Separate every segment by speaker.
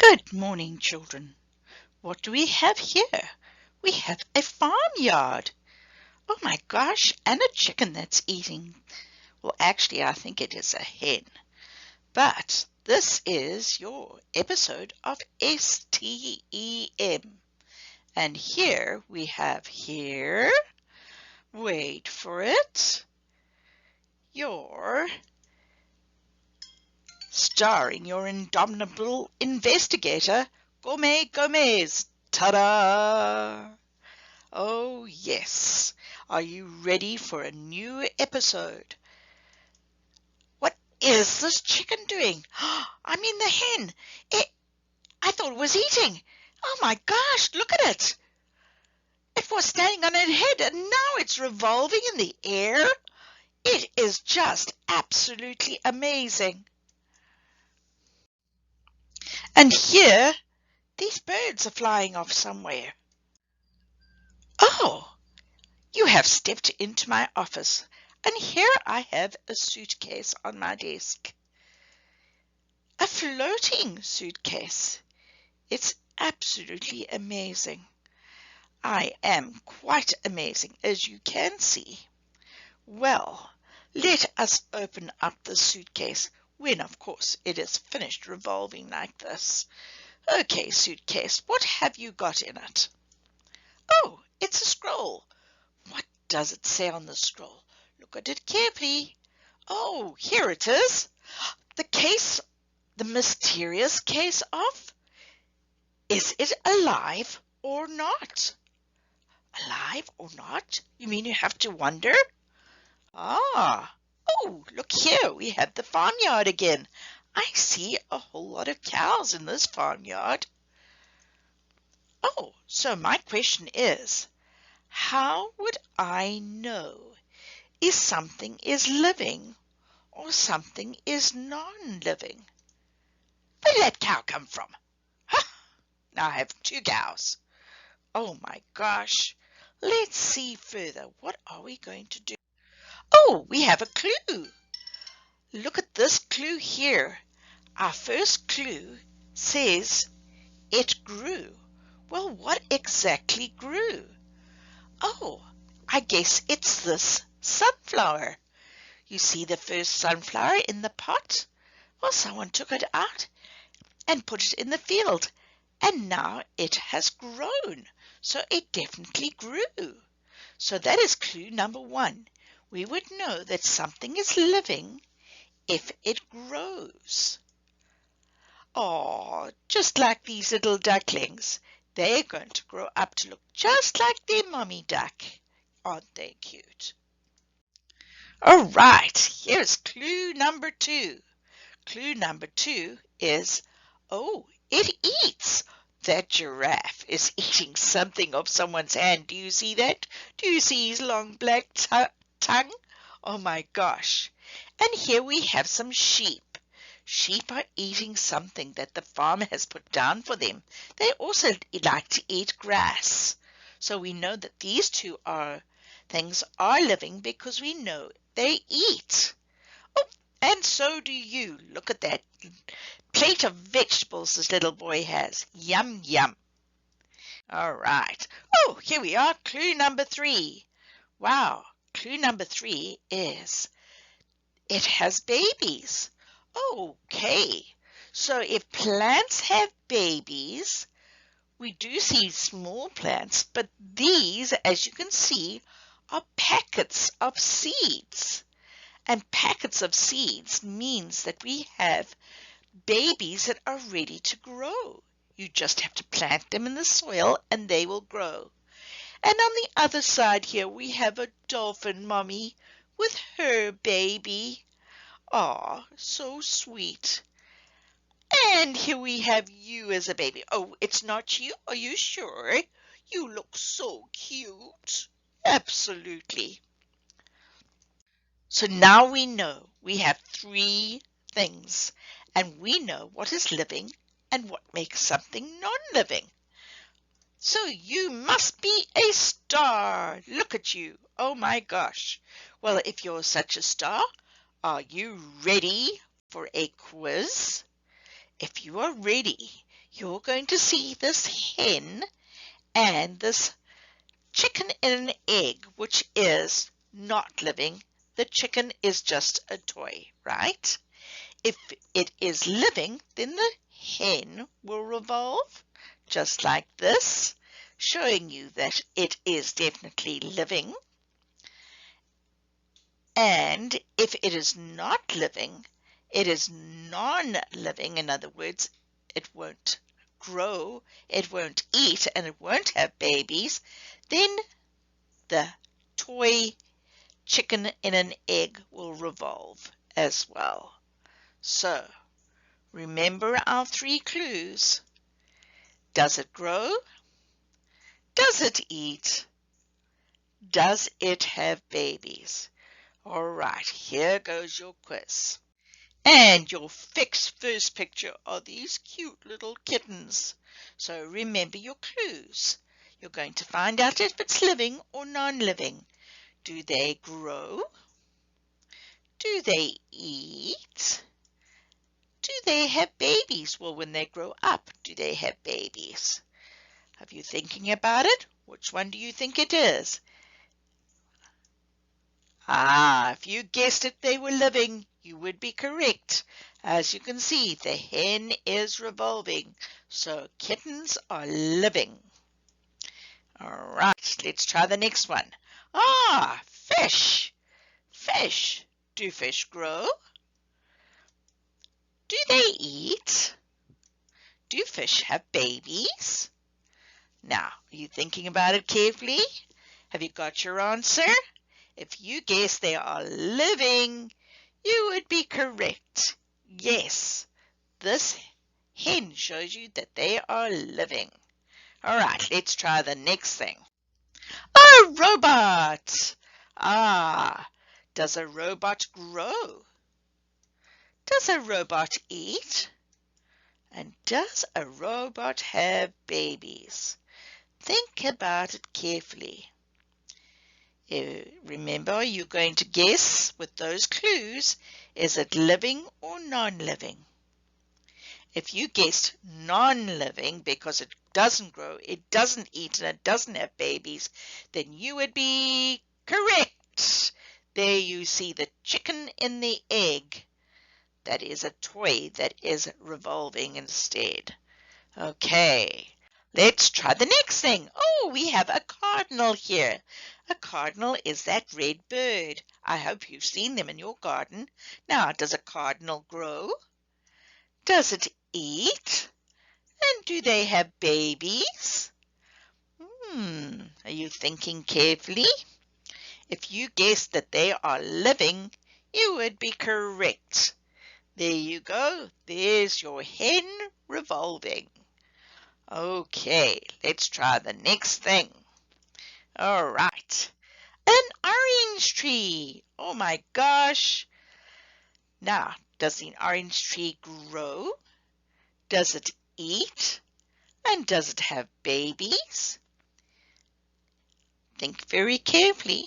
Speaker 1: Good morning, children. What do we have here? We have a farmyard. Oh my gosh, and a chicken that's eating. Well, actually, I think it is a hen. But this is your episode of STEM. And here we have wait for it, your starring your indomitable investigator, Gourmet Gomez. Ta-da! Oh, yes. Are you ready for a new episode? What is this chicken doing? I mean the hen. I thought it was eating. Oh my gosh, look at it. It was standing on its head and now it's revolving in the air. It is just absolutely amazing. And here, these birds are flying off somewhere. Oh, you have stepped into my office, and here I have a suitcase on my desk. A floating suitcase. It's absolutely amazing. I am quite amazing, as you can see. Well, let us open up the suitcase when, of course, it is finished revolving like this. Okay, suitcase, what have you got in it? Oh, it's a scroll. What does it say on the scroll? Look at it carefully. Oh, here it is. The mysterious case of, is it alive or not? Alive or not? You mean you have to wonder? Ah, oh, look here, we have the farmyard again. I see a whole lot of cows in this farmyard. Oh, so my question is, how would I know if something is living or something is non-living? Where did that cow come from? Now I have two cows. Oh my gosh. Let's see further. What are we going to do? Oh, we have a clue. Look at this clue here. Our first clue says it grew. Well, what exactly grew? Oh, I guess it's this sunflower. You see the first sunflower in the pot? Well, someone took it out and put it in the field, and now it has grown. So it definitely grew. So that is clue number one. We would know that something is living if it grows. Oh, just like these little ducklings. They're going to grow up to look just like their mommy duck. Aren't they cute? All right, here's clue number two. Clue number two is, oh, it eats. That giraffe is eating something off someone's hand. Do you see that? Do you see his long black tongue? Oh my gosh. And here we have some sheep. Sheep are eating something that the farmer has put down for them. They also like to eat grass. So we know that these two things are living because we know they eat. Oh, and so do you. Look at that plate of vegetables this little boy has. Yum, yum. All right. Oh, here we are. Clue number three. Wow. Clue number three is it has babies. Okay. So if plants have babies, we do see small plants, but these, as you can see, are packets of seeds. And packets of seeds means that we have babies that are ready to grow. You just have to plant them in the soil and they will grow. And on the other side here we have a dolphin mommy with her baby. Aw, so sweet. And here we have you as a baby. Oh, it's not you? Are you sure? You look so cute. Absolutely. So now we know we have three things, and we know what is living and what makes something non-living. So you must be a star. Look at you. Oh my gosh. Well, if you're such a star, are you ready for a quiz? If you are ready, you're going to see this hen and this chicken in an egg, which is not living. The chicken is just a toy, right? If it is living, then the hen will revolve, just like this, showing you that it is definitely living. And if it is not living, it is non-living. In other words, it won't grow, it won't eat, and it won't have babies. Then the toy chicken in an egg will revolve as well. So, remember our 3 clues. Does it grow? Does it eat? Does it have babies? All right, here goes your quiz. And your fixed first picture are these cute little kittens. So remember your clues. You're going to find out if it's living or non-living. Do they grow? Do they eat? Do they have babies? Well, when they grow up, do they have babies? Have you thinking about it? Which one do you think it is? If you guessed it, they were living, you would be correct. As you can see, the hen is revolving, so kittens are living. All right, let's try the next one. Fish. Fish. Do fish grow? Do they eat? Do fish have babies? Now, are you thinking about it carefully? Have you got your answer? If you guess they are living, you would be correct. Yes, this hen shows you that they are living. All right, let's try the next thing. A robot. Does a robot grow? Does a robot eat? And does a robot have babies? Think about it carefully. Remember, you're going to guess with those clues, is it living or non-living? If you guessed non-living because it doesn't grow, it doesn't eat, and it doesn't have babies, then you would be correct. There you see the chicken in the egg. That is a toy that is revolving instead. Okay. Let's try the next thing. We have a cardinal here. A cardinal is that red bird. I hope you've seen them in your garden. Now, does a cardinal grow? Does it eat? And do they have babies? Are you thinking carefully? If you guessed that they are living, you would be correct. There you go. There's your hen revolving. Okay, let's try the next thing. All right, an orange tree. Oh my gosh. Now, does the orange tree grow? Does it eat? And does it have babies? Think very carefully.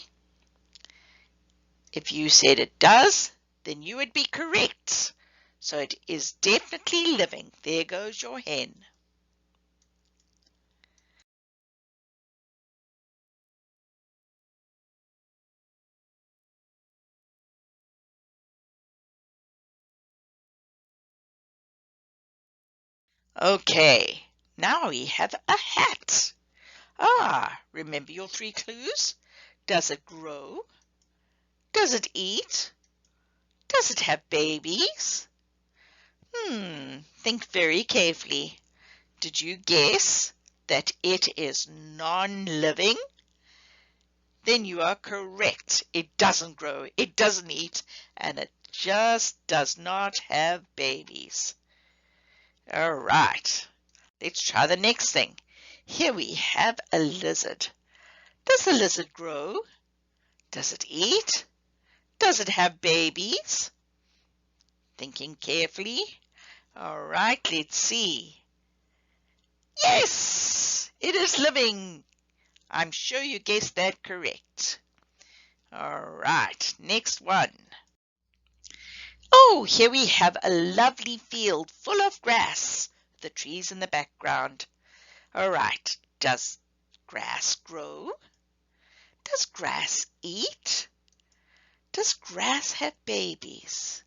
Speaker 1: If you said it does, then you would be correct. So it is definitely living. There goes your hen. Okay, now we have a hat. Remember your 3 clues? Does it grow? Does it eat? Does it have babies? Think very carefully. Did you guess that it is non-living? Then you are correct. It doesn't grow, it doesn't eat, and it just does not have babies. All right, let's try the next thing. Here we have a lizard. Does the lizard grow? Does it eat? Does it have babies? Thinking carefully. All right, let's see. Yes, it is living. I'm sure you guessed that correct. All right, next one. Here we have a lovely field full of grass. the trees in the background. All right. Does grass grow? Does grass eat? Does grass have babies?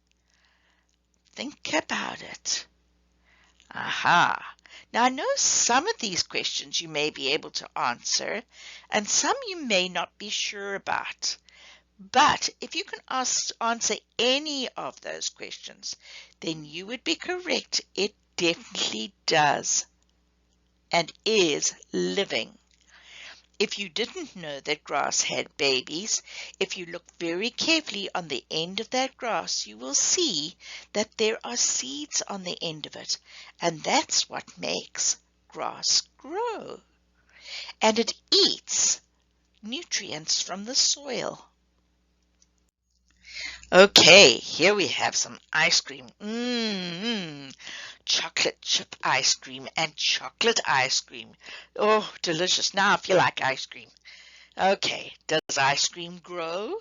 Speaker 1: Think about it. Aha. Now I know some of these questions you may be able to answer, and some you may not be sure about. But if you can answer any of those questions, then you would be correct. It definitely does and is living. If you didn't know that grass had babies, if you look very carefully on the end of that grass, you will see that there are seeds on the end of it, and that's what makes grass grow. And it eats nutrients from the soil. Okay, here we have some ice cream. Chocolate chip ice cream and chocolate ice cream. Oh, delicious. Now I feel like ice cream. Okay, does ice cream grow?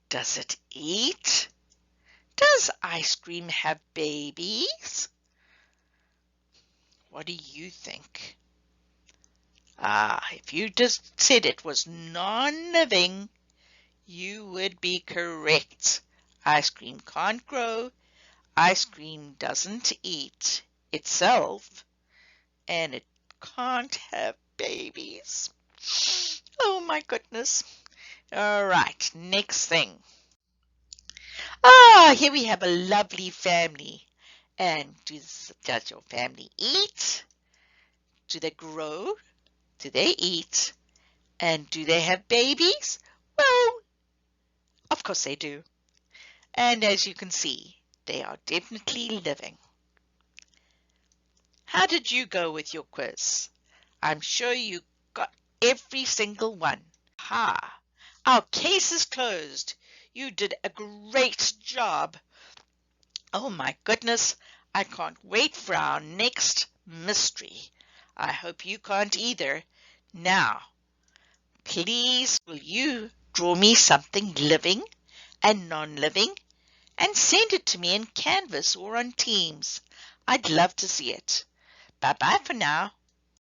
Speaker 1: Does it eat? Does ice cream have babies? What do you think? If you just said it was non-living, you would be correct. Ice cream can't grow. Ice cream doesn't eat itself. And it can't have babies. Oh my goodness. All right, next thing. Here we have a lovely family. And does your family eat? Do they grow? Do they eat? And do they have babies? Well, of course they do. And as you can see, they are definitely living. How did you go with your quiz? I'm sure you got every single one. Our case is closed. You did a great job. Oh my goodness, I can't wait for our next mystery. I hope you can't either. Now, please will you draw me something living and non-living and send it to me in Canvas or on Teams. I'd love to see it. Bye-bye for now.